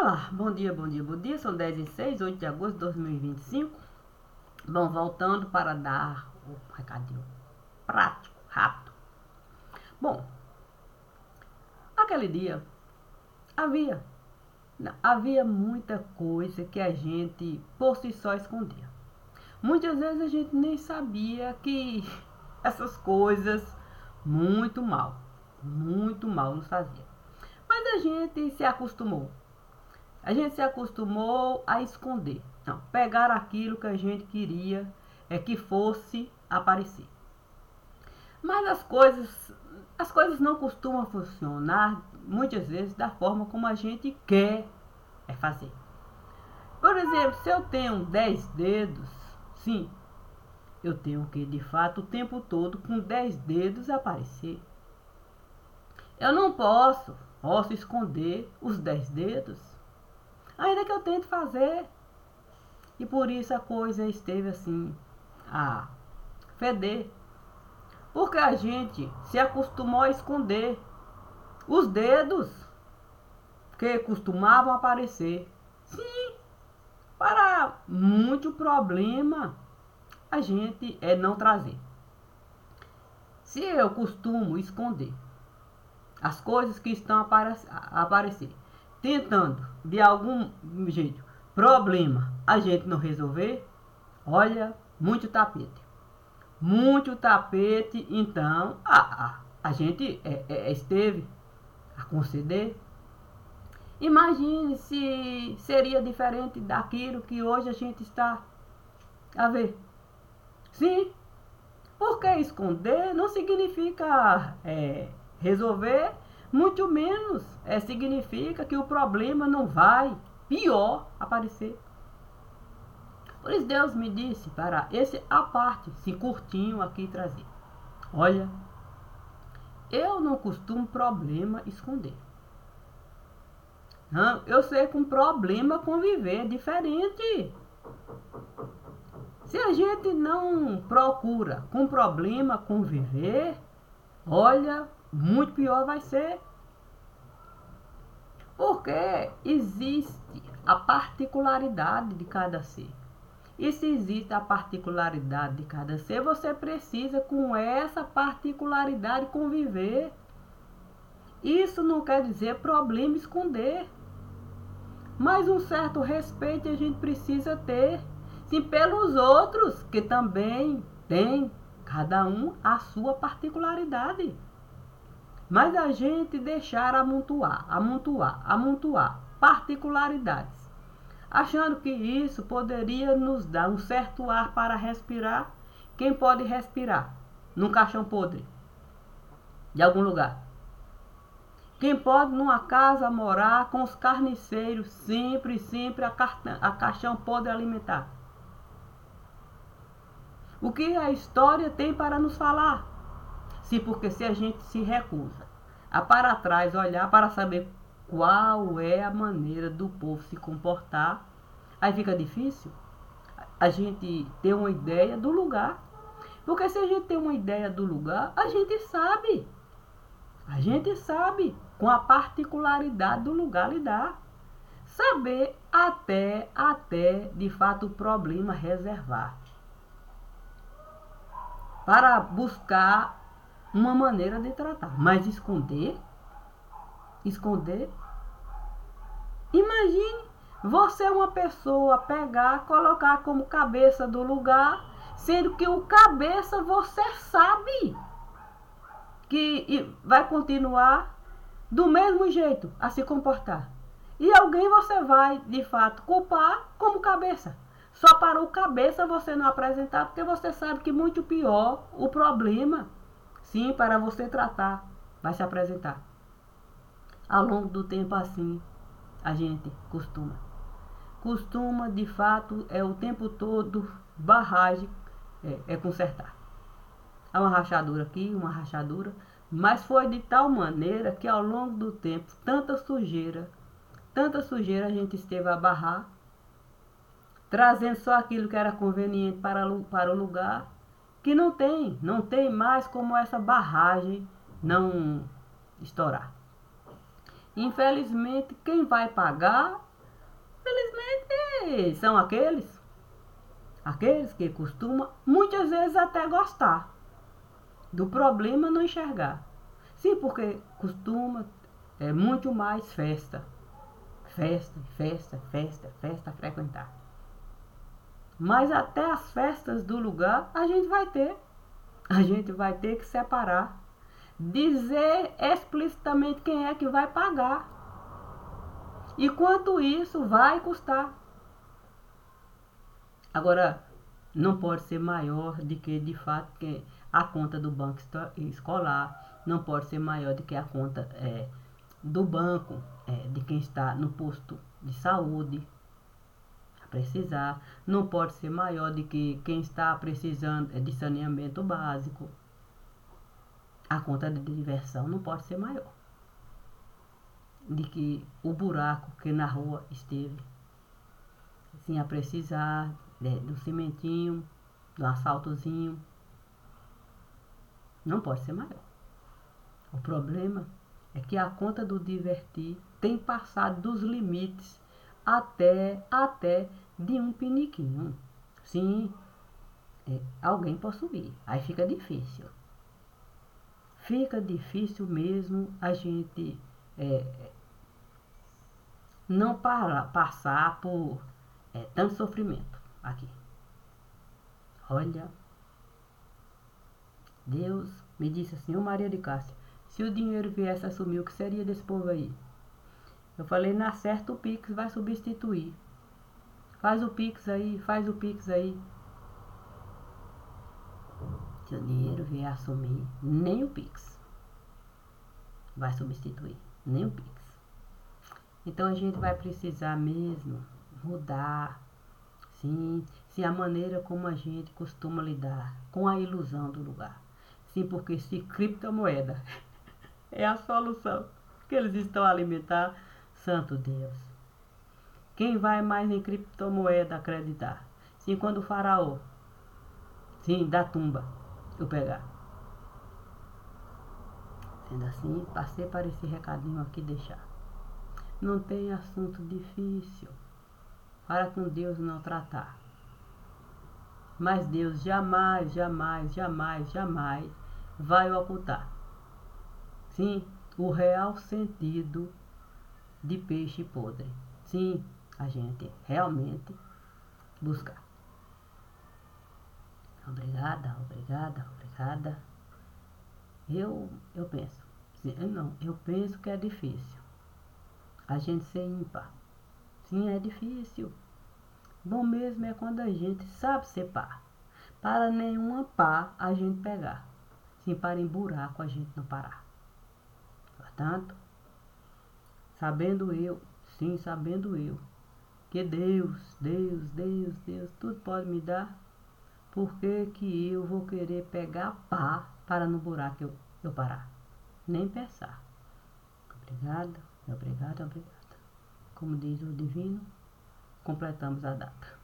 Olá, bom dia, bom dia, bom dia. São 10h06, 8 de agosto de 2025. Bom, voltando para dar o recadinho prático, rápido. Bom, aquele dia havia, havia muita coisa que a gente por si só escondia. Muitas vezes a gente nem sabia que essas coisas muito mal nos fazia. Mas a gente se acostumou. A gente se acostumou a esconder. Não, pegar aquilo que a gente queria que fosse aparecer. Mas as coisas não costumam funcionar muitas vezes da forma como a gente quer fazer. Por exemplo, se eu tenho 10 dedos, sim, eu tenho que de fato o tempo todo com 10 dedos aparecer. Eu não posso esconder os 10 dedos. Ainda que eu tente fazer. E por isso a coisa esteve assim, a feder. Porque a gente se acostumou a esconder os dedos que costumavam aparecer. Sim, para muito problema a gente não trazer. Se eu costumo esconder as coisas que estão a aparecer, tentando de algum jeito problema a gente não resolver, olha, muito tapete. Muito tapete, então a gente esteve a conceder. Imagine se seria diferente daquilo que hoje a gente está a ver. Sim, porque esconder não significa resolver, muito menos significa que o problema não vai, pior, aparecer. Por isso Deus me disse para esse a parte, se curtinho aqui trazer. Olha, eu não costumo problema esconder. Não, eu sei que um problema conviver é diferente. Se a gente não procura com problema conviver, olha, muito pior vai ser. Porque existe a particularidade de cada ser. E se existe a particularidade de cada ser, você precisa com essa particularidade conviver. Isso não quer dizer problema esconder. Mas um certo respeito a gente precisa ter. Sim, pelos outros, que também tem, cada um, a sua particularidade. Mas a gente deixar amontoar particularidades, achando que isso poderia nos dar um certo ar para respirar. Quem pode respirar num caixão podre de algum lugar? Quem pode numa casa morar com os carniceiros sempre a caixão podre alimentar? O que a história tem para nos falar? Sim, porque se a gente se recusa a para trás olhar para saber qual é a maneira do povo se comportar, aí fica difícil a gente ter uma ideia do lugar. Porque se a gente tem uma ideia do lugar, a gente sabe com a particularidade do lugar lidar. Saber até de fato o problema reservar. Para buscar uma maneira de tratar. Mas esconder? Imagine você uma pessoa pegar, colocar como cabeça do lugar, sendo que o cabeça você sabe que vai continuar do mesmo jeito a se comportar. E alguém você vai, de fato, culpar como cabeça. Só para o cabeça você não apresentar, porque você sabe que muito pior o problema, sim, para você tratar, vai se apresentar. Ao longo do tempo assim, a gente costuma de fato, o tempo todo, barragem consertar. Há uma rachadura aqui, uma rachadura, mas foi de tal maneira que ao longo do tempo, tanta sujeira a gente esteve a barrar, trazendo só aquilo que era conveniente para o lugar, que não tem mais como essa barragem não estourar. Infelizmente, quem vai pagar E são aqueles que costumam muitas vezes até gostar do problema, não enxergar. Sim, porque costuma muito mais festa a frequentar. Mas até as festas do lugar a gente vai ter. A gente vai ter que separar. Dizer explicitamente quem é que vai pagar. E quanto isso vai custar. Agora, não pode ser maior do que de fato que a conta do banco escolar. Não pode ser maior do que a conta do banco, de quem está no posto de saúde. Precisar, não pode ser maior do que quem está precisando de saneamento básico. A conta de diversão não pode ser maior de que o buraco que na rua esteve. Sim, a precisar do cimentinho, do asfaltozinho. Não pode ser maior. O problema é que a conta do divertir tem passado dos limites até de um piniquinho. Sim, alguém possuir. Aí fica difícil. Fica difícil mesmo a gente não passar por tanto sofrimento aqui. Olha, Deus me disse assim, ô Maria de Cássia, se o dinheiro viesse a sumir, o que seria desse povo aí? Eu falei, na certa o Pix vai substituir. Faz o Pix aí, faz o Pix aí. Se o dinheiro vier a sumir, nem o Pix vai substituir, nem o Pix. Então a gente vai precisar mesmo mudar, sim, a maneira como a gente costuma lidar com a ilusão do lugar. Sim, porque se criptomoeda é a solução que eles estão a alimentar, santo Deus. Quem vai mais em criptomoeda acreditar? Sim, quando o faraó, sim, da tumba, eu pegar. Sendo assim, passei para esse recadinho aqui deixar. Não tem assunto difícil para com Deus não tratar. Mas Deus jamais vai ocultar. Sim, o real sentido de peixe podre. Sim, a gente realmente buscar. Obrigada. Eu penso. Não, eu penso que é difícil. A gente ser ímpar. Sim, é difícil. Bom mesmo é quando a gente sabe ser par. Para nenhuma par a gente pegar. Sim, para em buraco a gente não parar. Portanto, sabendo eu, que Deus, tudo pode me dar, por que eu vou querer pegar pá para no buraco eu parar? Nem pensar. Obrigada. Como diz o divino, completamos a data.